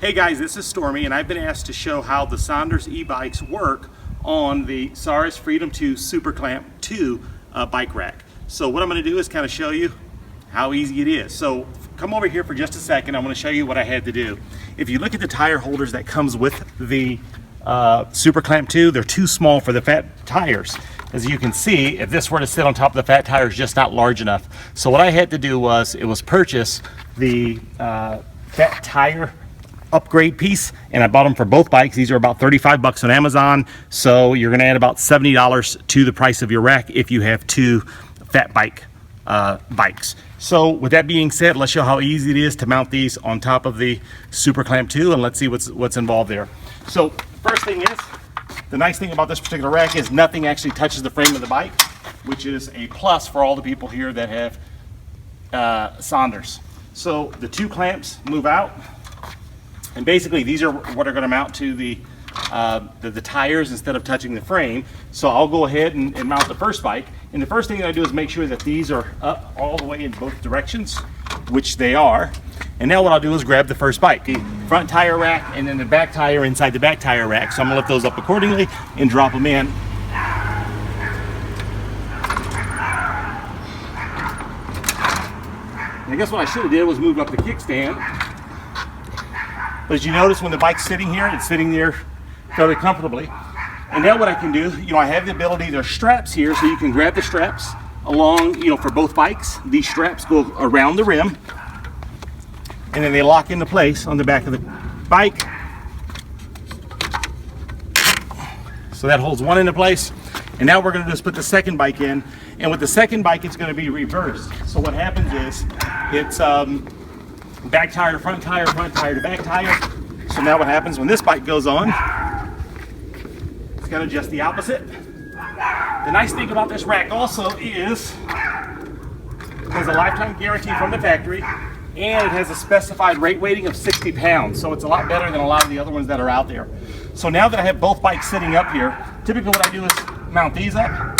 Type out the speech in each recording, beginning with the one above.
Hey guys, this is Stormie, and I've been asked to show how the Sondors e-bikes work on the Saris Freedom 2 Superclamp 2 bike rack. So what I'm going to do is kind of show you how easy it is. So come over here for just a second. I'm going to show you what I had to do. If you look at the tire holders that comes with the Superclamp 2, they're too small for the fat tires. As you can see, if this were to sit on top of the fat tire, it's just not large enough. So what I had to do was purchase the fat tire upgrade piece, and I bought them for both bikes. These are about 35 bucks on Amazon, so you're going to add about $70 to the price of your rack if you have two fat bikes. So with that being said, let's show how easy it is to mount these on top of the Superclamp 2, and let's see what's involved there. So first thing is, the nice thing about this particular rack is nothing actually touches the frame of the bike, which is a plus for all the people here that have Sondors. So the two clamps move out, and basically these are what are going to mount to the tires instead of touching the frame. So I'll go ahead and mount the first bike, and the first thing that I do is make sure that these are up all the way in both directions, which they are. And now what I'll do is grab the first bike, the front tire rack and then the back tire inside the back tire rack. So I'm going to lift those up accordingly and drop them in. And I guess what I should have did was move up the kickstand. But as you notice, when the bike's sitting here, it's sitting there fairly comfortably. And now what I can do, I have the ability, there's straps here, so you can grab the straps along, for both bikes. These straps go around the rim, and then they lock into place on the back of the bike. So that holds one into place. And now we're going to just put the second bike in. And with the second bike, it's going to be reversed. So what happens is, it's back tire to front tire to back tire. So now what happens when this bike goes on, it's going to adjust the opposite. The nice thing about this rack also is it has a lifetime guarantee from the factory, and it has a specified rate weighting of 60 pounds. So it's a lot better than a lot of the other ones that are out there. So now that I have both bikes sitting up here, typically what I do is mount these up,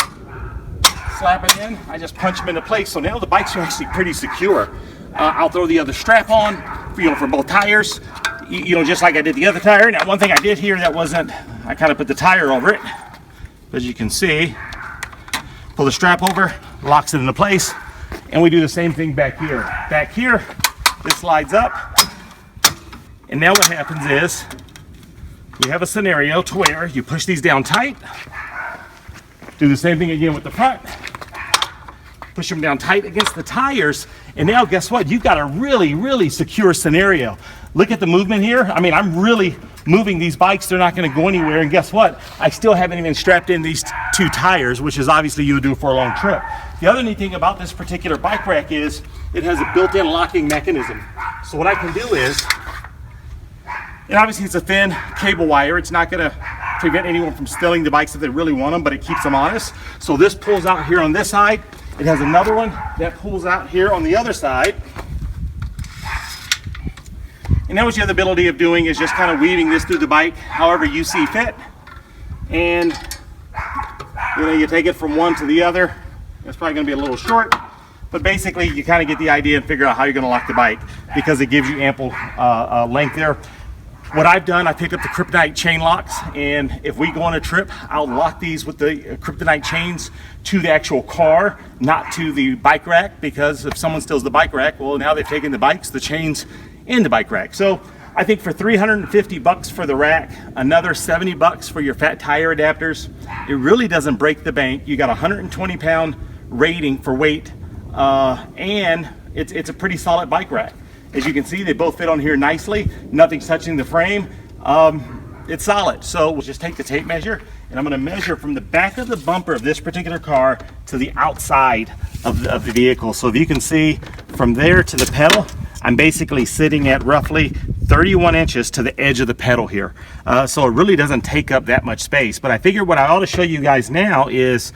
slap it in, I just punch them into place. So now the bikes are actually pretty secure. I'll throw the other strap on, for both tires, just like I did the other tire. Now, one thing I did here that wasn't, I kind of put the tire over it. As you can see, pull the strap over, locks it into place, and we do the same thing back here. Back here, this slides up, and now what happens is, you have a scenario to where you push these down tight, do the same thing again with the front, push them down tight against the tires, and now guess what? You've got a really, really secure scenario. Look at the movement here. I mean, I'm really moving these bikes. They're not going to go anywhere, and guess what? I still haven't even strapped in these two tires, which is obviously you would do for a long trip. The other neat thing about this particular bike rack is it has a built-in locking mechanism. So what I can do is, and obviously it's a thin cable wire. It's not going to prevent anyone from stealing the bikes if they really want them, but it keeps them honest. So this pulls out here on this side. It has another one that pulls out here on the other side. And now what you have the ability of doing is just kind of weaving this through the bike however you see fit. And you take it from one to the other. It's probably going to be a little short, but basically you kind of get the idea and figure out how you're going to lock the bike, because it gives you ample length there. What I've done, I picked up the kryptonite chain locks, and if we go on a trip, I'll lock these with the kryptonite chains to the actual car, not to the bike rack, because if someone steals the bike rack, well, now they've taken the bikes, the chains, and the bike rack. So I think for 350 bucks for the rack, another 70 bucks for your fat tire adapters, it really doesn't break the bank. You got a 120 pound rating for weight, and it's a pretty solid bike rack. As you can see, they both fit on here nicely. Nothing's touching the frame. It's solid. So we'll just take the tape measure, and I'm going to measure from the back of the bumper of this particular car to the outside of the vehicle. So if you can see from there to the pedal, I'm basically sitting at roughly 31 inches to the edge of the pedal here. So it really doesn't take up that much space. But I figure what I ought to show you guys now is,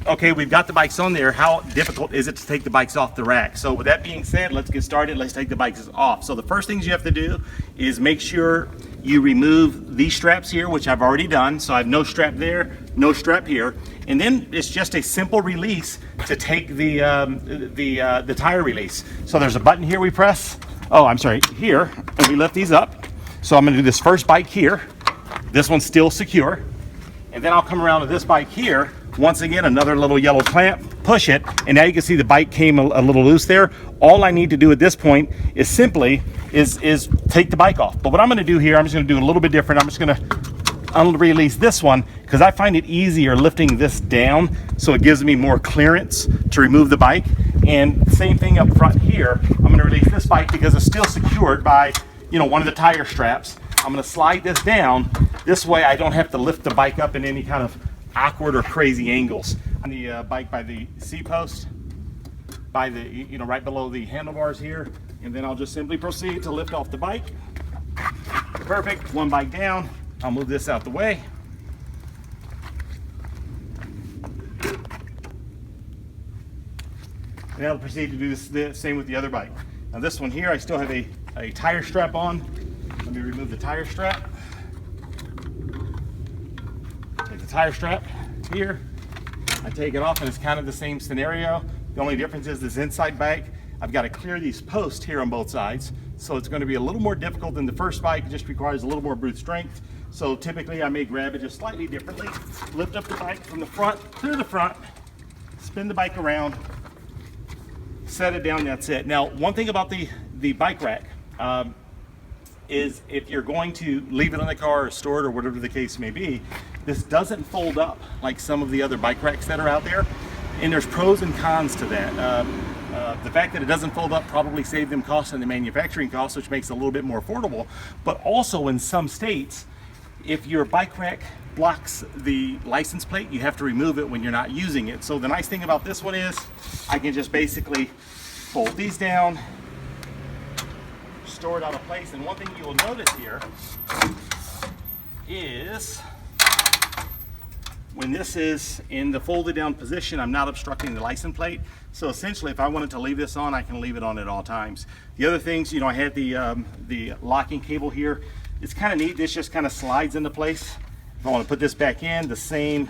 okay, we've got the bikes on there. How difficult is it to take the bikes off the rack? So with that being said, let's get started. Let's take the bikes off. So the first things you have to do is make sure you remove these straps here, which I've already done. So I have no strap there, no strap here. And then it's just a simple release to take the tire release. So there's a button here we press. Oh, I'm sorry, here. And So we lift these up. So I'm gonna do this first bike here. This one's still secure. And then I'll come around to this bike here. Once again, another little yellow clamp, push it, and now you can see the bike came a little loose there. All I need to do at this point is simply take the bike off. But what I'm gonna do here, I'm just gonna do a little bit different. I'm just gonna unrelease this one because I find it easier lifting this down so it gives me more clearance to remove the bike. And same thing up front here. I'm gonna release this bike because it's still secured by, you know, one of the tire straps. I'm gonna slide this down. This way I don't have to lift the bike up in any kind of awkward or crazy angles. On the bike by the seat post, by the, you know, right below the handlebars here, and then I'll just simply proceed to lift off the bike. Perfect, one bike down. I'll move this out the way. And I'll proceed to do the same with the other bike. Now this one here, I still have a tire strap on. Let me remove the tire strap. Take the tire strap here. I take it off and it's kind of the same scenario. The only difference is this inside bike, I've got to clear these posts here on both sides. So it's going to be a little more difficult than the first bike. It just requires a little more brute strength. So typically I may grab it just slightly differently. Lift up the bike from the front, clear the front, spin the bike around, set it down, that's it. Now, one thing about the bike rack is if you're going to leave it in the car or store it or whatever the case may be, this doesn't fold up like some of the other bike racks that are out there. And there's pros and cons to that. The fact that it doesn't fold up probably saved them costs on the manufacturing costs, which makes it a little bit more affordable. But also in some states, if your bike rack blocks the license plate, you have to remove it when you're not using it. So the nice thing about this one is I can just basically fold these down, store it out of place. And one thing you will notice here is when this is in the folded down position, I'm not obstructing the license plate. So essentially, if I wanted to leave this on, I can leave it on at all times. The other things, you know, I had the locking cable here. It's kind of neat. This just kind of slides into place. If I want to put this back in, the same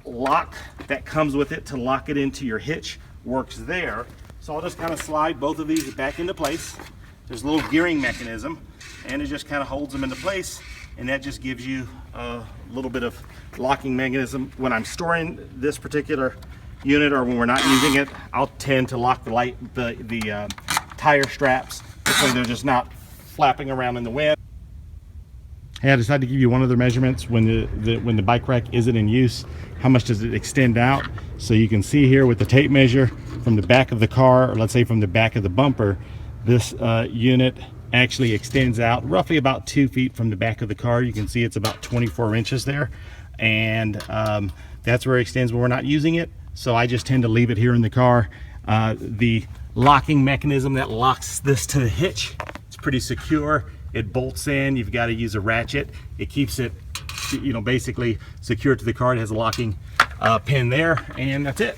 lock that comes with it to lock it into your hitch works there. So I'll just kind of slide both of these back into place. There's a little gearing mechanism, and it just kind of holds them into place, and that just gives you a little bit of locking mechanism. When I'm storing this particular unit or when we're not using it, I'll tend to lock the tire straps so they're just not flapping around in the wind. Hey, I decided to give you one other measurements when the bike rack isn't in use. How much does it extend out? So you can see here with the tape measure from the back of the car, or let's say from the back of the bumper, this unit actually extends out roughly about 2 feet from the back of the car. You can see it's about 24 inches there, and that's where it extends when we're not using it. So I just tend to leave it here in the car. The locking mechanism that locks this to the hitch, it's pretty secure. It bolts in. You've got to use a ratchet. It keeps it, you know, basically secure to the car. It has a locking pin there, and that's it.